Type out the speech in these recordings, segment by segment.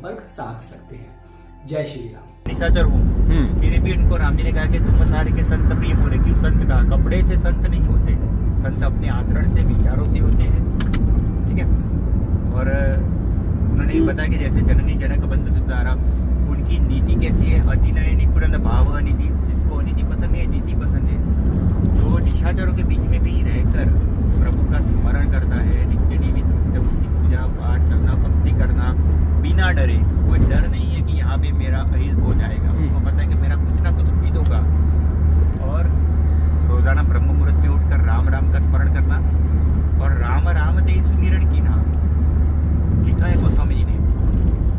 संपर्क साध सकते हैं। जय श्री राम। निशाचर हूँ, फिर भी उनको राम जी ने कहा कि तुम सारे के संत प्रिय बोले। क्यों संत कहा? कपड़े से संत नहीं होते, संत अपने आचरण से, विचारों से होते हैं। ठीक है। और उन्होंने बताया कि जैसे जननी जनक बंधु सुधारा, उनकी नीति कैसी है? अति नयनी पुरंद भाव नीति, जिसको नीति पसंद है, नीति पसंद है। जो निशाचरों के बीच में भी रहकर प्रभु का स्मरण करता है, नित्य नियमित रूप से उसकी पूजा पाठ करना, भक्ति करना बिना डरे, कोई डर नहीं है कि यहाँ पे मेरा अहित हो जाएगा। उसको पता है कि मेरा कुछ ना कुछ हित होगा। और रोजाना ब्रह्म मुहूर्त में उठकर राम राम का स्मरण करना और राम राम ते सुमिरन की ना, लिखा है गोस्वामी जी ने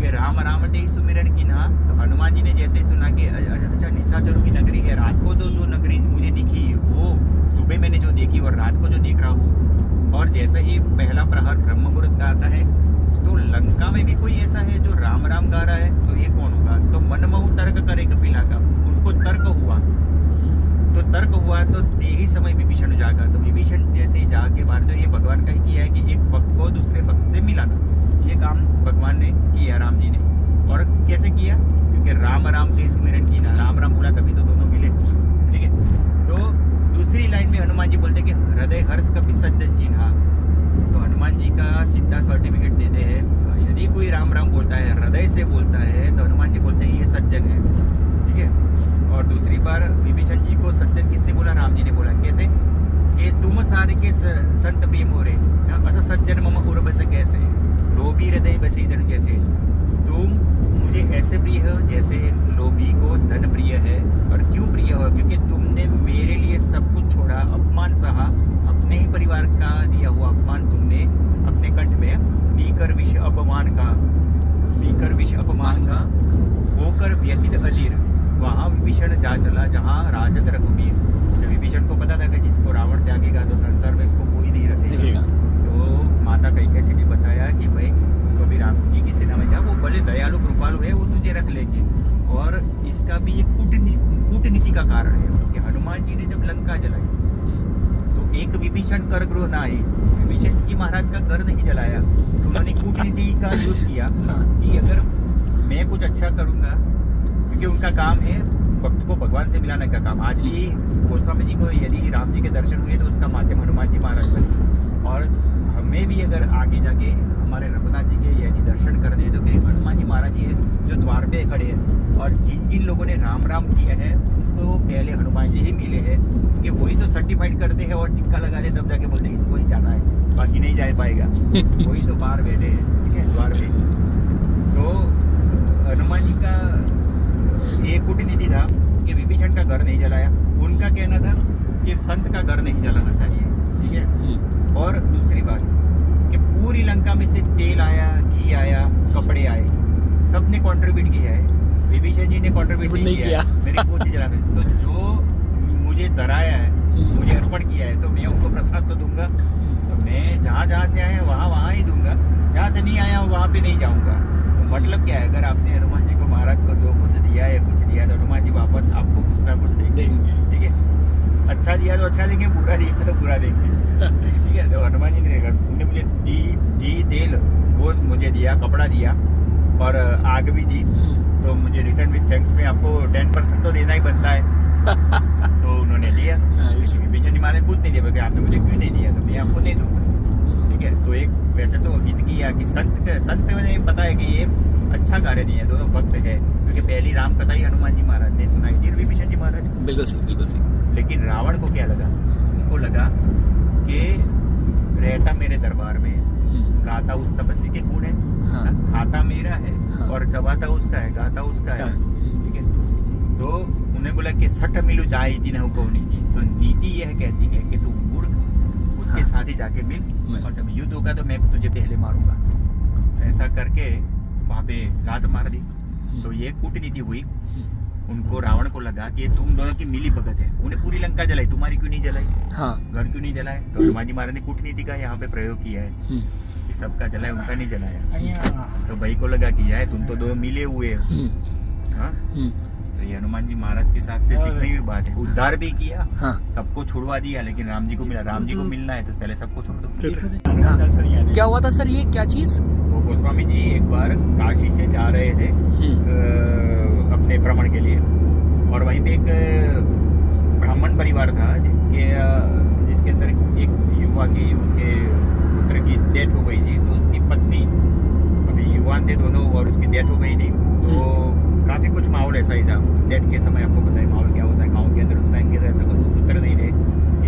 कि राम राम ते सुमिरन की ना। तो हनुमान जी ने जैसे सुना कि अच्छा निशाचरों की नगरी है, रात को तो जो नगरी मुझे दिखी वो सुबह मैंने जो देखी और रात को जो देख रहा हूँ, और जैसे ही पहला प्रहर ब्रह्म मुहूर्त का आता है तो लंका में भी कोई ऐसा है जो राम राम गा रहा है, तो ये कौन होगा? तो मनमहु तर्क करे कपिला का, उनको तर्क हुआ। तो तर्क हुआ तो यही समय विभीषण जागा। तो विभीषण जैसे ही जाग के बाद, तो ये भगवान का ही किया है कि एक भक्त को दूसरे भक्त से मिलाना, ये काम भगवान ने किया, राम जी ने। और कैसे किया? क्योंकि राम राम के स्मरण की ना, राम राम बोला तभी तो दोनों मिले। ठीक है। तो दूसरी लाइन में हनुमान जी बोलते कि हृदय हर्ष का विसर्जन चिन्हा। तो हनुमान जी का सीधा सर्टिफिकेट देते हैं, यदि कोई राम राम बोलता है, हृदय से बोलता है, तो हनुमान जी बोलते हैं ये सज्जन है। ठीक है। और दूसरी बार विभीषण जी को सज्जन किसने बोला? राम जी ने बोला। कैसे? कि तुम सारे के संत प्रिय मोरे, ऐसा सज्जन मम उर बस कैसे, लोभी हृदय बसी धन जैसे। तुम मुझे ऐसे प्रिय हो जैसे लोभी को धन प्रिय है। और क्यों प्रिय हो? क्योंकि तुमने मेरे लिए सब कुछ छोड़ा, अपमान सहा, अपने ही परिवार का दिया हुआ अपमान तुमने अपने कंठ में पीकर विष अपमान का, पीकर विष अपमान का, होकर व्यथित अजीर। वहाँ विभीषण जा चला जहाँ राजत रघुवीर। तो विभीषण को पता था कि जिसको रावण त्यागेगा तो संसार में इसको कोई नहीं रखेगा। तो माता कैकेयी ने बताया कि भाई कभी राम जी की सेना में जा, वो भले दयालु कृपालु है, वो तुझे रख लेंगे। और इसका भी एक कूटनीति का कारण है कि हनुमान जी ने जब लंका जलाई तो एक विभीषण कर गृह ना आए, विभीषण जी महाराज का घर नहीं जलाया। उन्होंने कूटनीति का यूज किया कि अगर मैं कुछ अच्छा करूंगा, क्योंकि उनका काम है भक्त को भगवान से मिलाने का काम। आज भी गोस्वामी जी को यदि राम जी के दर्शन हुए तो उसका माध्यम हनुमान जी महाराज बने। और हमें भी अगर आगे जाके हमारे रघुनाथ जी के यदि दर्शन करने हैं तो फिर हनुमान जी महाराज जी जो द्वार पे खड़े हैं। और जिन जिन लोगों ने राम राम किया है तो पहले हनुमान जी ही मिले हैं, क्योंकि वही तो सर्टिफाइड करते हैं और सिक्का लगा दे, तब जाके बोलते हैं इसको ही जाना है, बाकी नहीं जा पाएगा। वही तो बाहर बैठे हैं, ठीक है, द्वार पे। तो हनुमान जी का एक कूटनीति था कि विभीषण का घर नहीं जलाया। उनका कहना था कि संत का घर नहीं जलाना चाहिए। ठीक है। और दूसरी बात कि पूरी लंका में से तेल आया, घी आया, कपड़े आए, सबने कंट्रीब्यूट किया है, विभीषण जी ने कंट्रीब्यूट नहीं किया मेरी कोशिश जलाने। तो जो मुझे डराया है, मुझे अर्पण किया है, तो मैं उनको प्रसाद तो दूंगा। तो मैं जहाँ से आया वहाँ ही दूंगा, जहाँ से नहीं आया वहाँ पे नहीं जाऊँगा। तो मतलब क्या है? अगर आपने हनुमान जी को महाराज को जो कुछ दिया है, तो हनुमान जी वापस आपको कुछ ना कुछ देंगे। ठीक है। अच्छा दिया तो अच्छा देंगे, बुरा दिया तो बुरा देंगे। ठीक है। तो हनुमान जी ने, तुमने मुझे दी तेल, वो मुझे दिया, कपड़ा दिया और आग भी दी, तो मुझे रिटर्न विद थैंक्स में आपको 10% तो देना ही बनता है। तो उन्होंने दिया। विभीषण जी महाराज खुद नहीं दिया, क्योंकि आपने मुझे क्यों नहीं दिया, तो मैं आपको नहीं दूंगा। ठीक है। तो एक वैसे तो हित किया कि संत ने बताया कि ये अच्छा कार्य दिया, दोनों भक्त है, क्योंकि पहली राम कथा ही हनुमान जी महाराज ने सुनाई थी विभीषण जी महाराज। बिल्कुल सही, बिल्कुल सही। लेकिन रावण को क्या लगा? उनको लगा कि रहता मेरे दरबार में, गाता उस तपस्वी के गुण है, खाता मेरा है, और चबाता उसका है, गाता उसका है। ठीक है। तो उन्हें बोला कि सठ मिलू जाए जिन्हें को नीति। तो नीति यह कहती है कि तू मूर्ख उसके साथ ही जाके मिल, और जब युद्ध होगा तो मैं तुझे पहले मारूंगा। ऐसा करके वहाँ पे लात मार दी। तो ये कूटनीति हुई। उनको रावण को लगा कि तुम दोनों की मिली भगत है, उन्हें पूरी लंका जलाई, तुम्हारी क्यों नहीं जलाई, घर क्यों नहीं जलाए। तो हनुमान जी महाराज ने कूटनीति का यहाँ पे प्रयोग किया है कि सबका जलाए, उनका नहीं जलाया। तो भाई को लगा कि यार तुम तो दो मिले हुए हो। हाँ। तो ये हनुमान जी महाराज के साथ से सीखने की बात है। उद्धार भी किया, सबको छुड़वा दिया, लेकिन राम जी को मिला। राम जी को मिलना है तो पहले सबको छोड़ दो। क्या हुआ था सर? ये क्या चीज? तो गोस्वामी जी एक बार काशी से जा रहे थे अपने भ्रमण के लिए, और वहीं पे एक ब्राह्मण परिवार था जिसके अंदर एक युवा की, उनके पुत्र की डेथ हो गई थी। तो उसकी पत्नी, अभी युवान थे दोनों, और उसकी डेथ हो गई थी। तो काफ़ी कुछ माहौल ऐसा ही था डेथ के समय। आपको पता है माहौल क्या होता है गाँव के अंदर, उस टाइम के ऐसा कुछ सूत्र नहीं थे,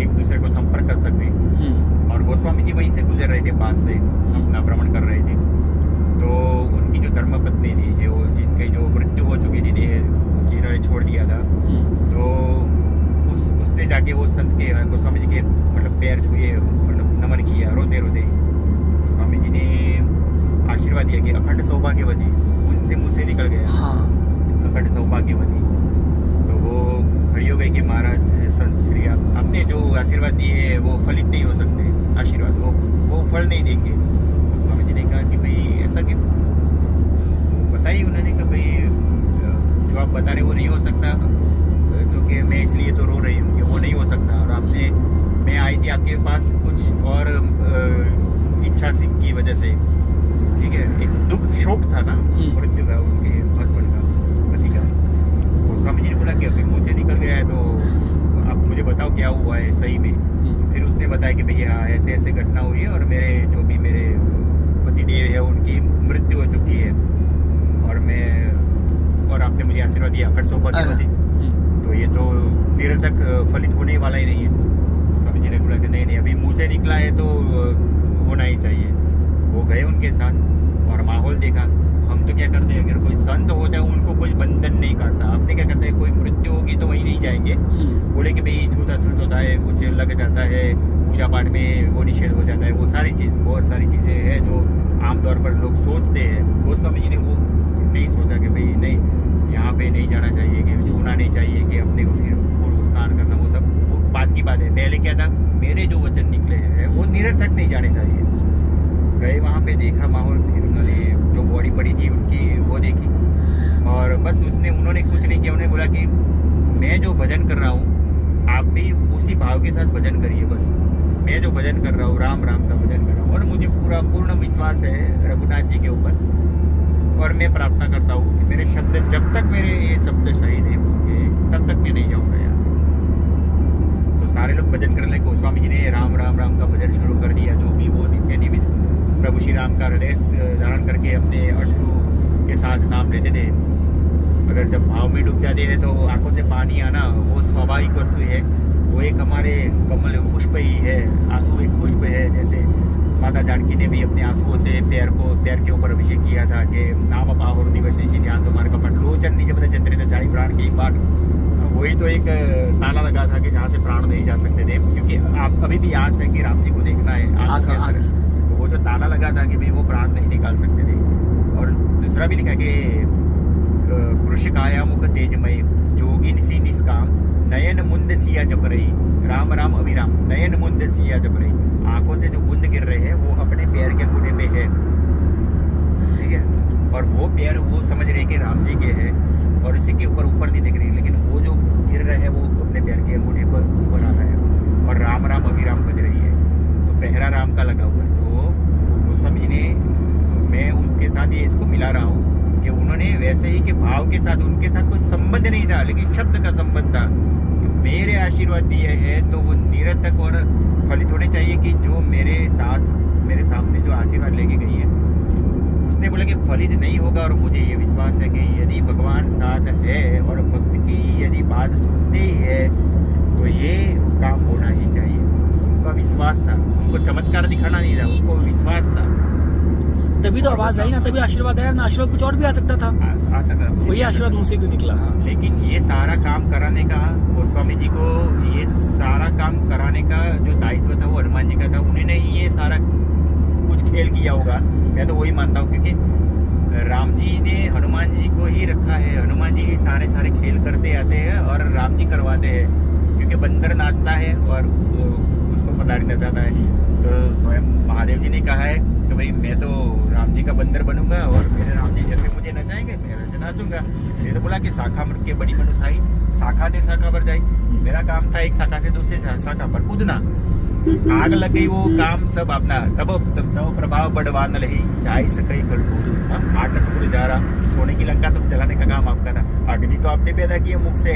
एक दूसरे को संपर्क कर सकते। और गोस्वामी जी वहीं से गुजर रहे थे, पास से अपना भ्रमण कर रहे थे। तो उनकी जो धर्मपत्नी थी, जिनकी जो मृत्यु हो चुकी थी, जिन्होंने छोड़ दिया था, तो उसने जाके वो संत के, गोस्वामी जी के मतलब पैर छुए, मतलब नमन किया रोते रोते। गोस्वामी जी ने आशीर्वाद दिया कि अखंड सौभाग्यवती, उनसे मुँह से निकल गया अखंड सौभाग्यवती। तो वो खड़ी हो गई कि महाराज संत श्री, आपने जो आशीर्वाद दिए है वो फलित नहीं हो सकते, आशीर्वाद वो फल नहीं देंगे। स्वामी जी ने कहा कि भाई ऐसा क्यों? बताइए। उन्होंने कहा भाई जो आप बता रहे वो नहीं हो सकता, तो कि मैं इसलिए तो रो रही हूँ कि वो नहीं हो सकता। और आपने, मैं आई थी आपके पास कुछ और इच्छा की वजह से, ठीक है, एक दुख शोक था ना मृत्यु का, उनके हस्बैंड का, पति का। तो स्वामी जी ने बोला कि अभी मुँह से निकल गया है, तो आप मुझे बताओ क्या हुआ है सही में। तो फिर उसने बताया कि भैया ऐसे ऐसे घटना हुई है, और मेरे जो भी मेरे पतिदेव है उनकी मृत्यु हो चुकी है, और आपने मुझे आशीर्वाद दिया अखंड सौभाग्यवती, तो ये तो निरर्थक फलित होने वाला ही नहीं है। स्वामी जी ने बोला कि नहीं अभी मुँह से निकला है तो होना ही चाहिए। वो गए उनके साथ और माहौल देखा। हम तो क्या करते हैं, अगर कोई संत होता है उनको कोई बंधन नहीं काटता। आपने क्या करते हैं, कोई मृत्यु होगी तो वहीं नहीं जाएंगे, बोले कि भाई छूत होता है, कुछ लग जाता है, पूजा पाठ में वो निषेध हो जाता है, वो सारी चीज़, बहुत सारी चीज़ें हैं जो आमतौर पर लोग सोचते हैं। गोस्वामी जी ने वो नहीं सोचा कि भाई नहीं यहाँ पे नहीं जाना चाहिए, कि छूना नहीं चाहिए, कि अपने को फिर स्नान करना, वो सब वो बात की बात है। पहले क्या था, मेरे जो वचन निकले हैं वो निरर्थक नहीं जाने चाहिए। गए वहाँ पे, देखा माहौल, फिर उन्होंने जो बॉडी पड़ी थी उनकी वो देखी, और बस उन्होंने कुछ नहीं किया। उन्होंने बोला कि मैं जो भजन कर रहा हूँ आप भी उसी भाव के साथ भजन करिए। बस मैं जो भजन कर रहा हूँ राम राम का भजन कर रहा हूँ, और मुझे पूर्ण विश्वास है रघुनाथ जी के ऊपर, और मैं प्रार्थना करता हूँ कि मेरे शब्द, जब तक मेरे ये शब्द सही नहीं होंगे तब तक मैं नहीं जाऊँगा यहाँ से। तो सारे लोग भजन करने लगे। गोस्वामी जी ने राम राम राम का भजन शुरू कर दिया। जो भी वो नित्य प्रभु श्री राम का हृदय धारण करके अपने अश्रु के साथ नाम लेते थे। अगर जब भाव में डूब जाते हैं तो आंखों से पानी आना वो स्वाभाविक वस्तु है, वो एक हमारे कमल पुष्प ही है, आंसू एक पुष्प है। जैसे माता जानकी ने भी अपने आंसुओं से पैर के ऊपर अभिषेक किया था कि नाम पाहुर दिवस निशी ध्यान तुम्हारे कपट लोचन नीचे बता चंद्रित जाई प्राण की बाट। वही तो एक ताला लगा था कि जहाँ से प्राण नहीं जा सकते थे, क्योंकि आप अभी भी आस है कि राम जी को देखना है, तो वो जो ताला लगा था कि भाई वो प्राण नहीं निकाल सकते थे। और दूसरा भी लिखा कि कृष्ण काया मुख तेजमय जोगी निसी निष्काम नयन मुंद सिया जप रही राम राम अभिराम। नयन मुंद सिया जप रही, आंखों से जो बूंद गिर रहे हैं वो अपने पैर के अंगूठे पे है, ठीक है, और वो पैर वो समझ रहे कि राम जी के हैं, और इसी के ऊपर नहीं दिख रही, लेकिन वो जो गिर रहे हैं वो अपने पैर के अंगूठे पर ऊपर आ रहा है, और राम राम अभिराम बज रही है, तो पहरा राम का लगा हुआ है। तो गोस्वामी जी ने, मैं उनके साथ ये इसको मिला रहा हूँ कि उन्होंने वैसे ही कि भाव के साथ, उनके साथ कोई संबंध नहीं था लेकिन शब्द का संबंध था। मेरे आशीर्वाद दिए हैं तो वो निरर्थक और फलित होने चाहिए, कि जो मेरे सामने जो आशीर्वाद लेके गई है उसने बोला कि फलित नहीं होगा। और मुझे ये विश्वास है कि यदि भगवान साथ है और भक्त की यदि बात सुनते ही है तो ये काम होना ही चाहिए। उनका विश्वास था, उनको चमत्कार दिखाना नहीं था, उनको विश्वास था, तभी तो आवाज आई ना, तभी आशीर्वाद आया ना। आशीर्वाद कुछ और भी आ सकता था, आ सकता था, वही आशीर्वाद मुझसे क्यों निकला। लेकिन ये सारा काम कराने का गोस्वामी जी को, ये सारा काम कराने का जो दायित्व था वो हनुमान जी का था। उन्होंने ही ये सारा कुछ खेल किया होगा, मैं तो वही मानता हूँ, क्योंकि राम जी ने हनुमान जी को ही रखा है। हनुमान जी सारे खेल करते आते हैं और राम जी करवाते हैं, क्योंकि बंदर नाचता है और उसको पदारी नचाता है। तो स्वयं महादेव जी ने कहा है कि भाई मैं तो राम जी का बंदर बनूंगा और मेरे राम जी जैसे मुझे नचाएंगे मैं वैसे नाचूंगा। इसलिए तो बोला कि शाखा मृग के बड़ी मनुसाई, शाखा दे शाखा पर जाई। मेरा काम था एक शाखा से दूसरे शाखा पर कूदना, आग लग गई वो काम सब अपना तब प्रभाव बढ़वान रही जाय सके गलटू आटक जारा सोने की लंका तो जलाने का काम आपका था। अग्नि तो आपने पैदा किया मुख से।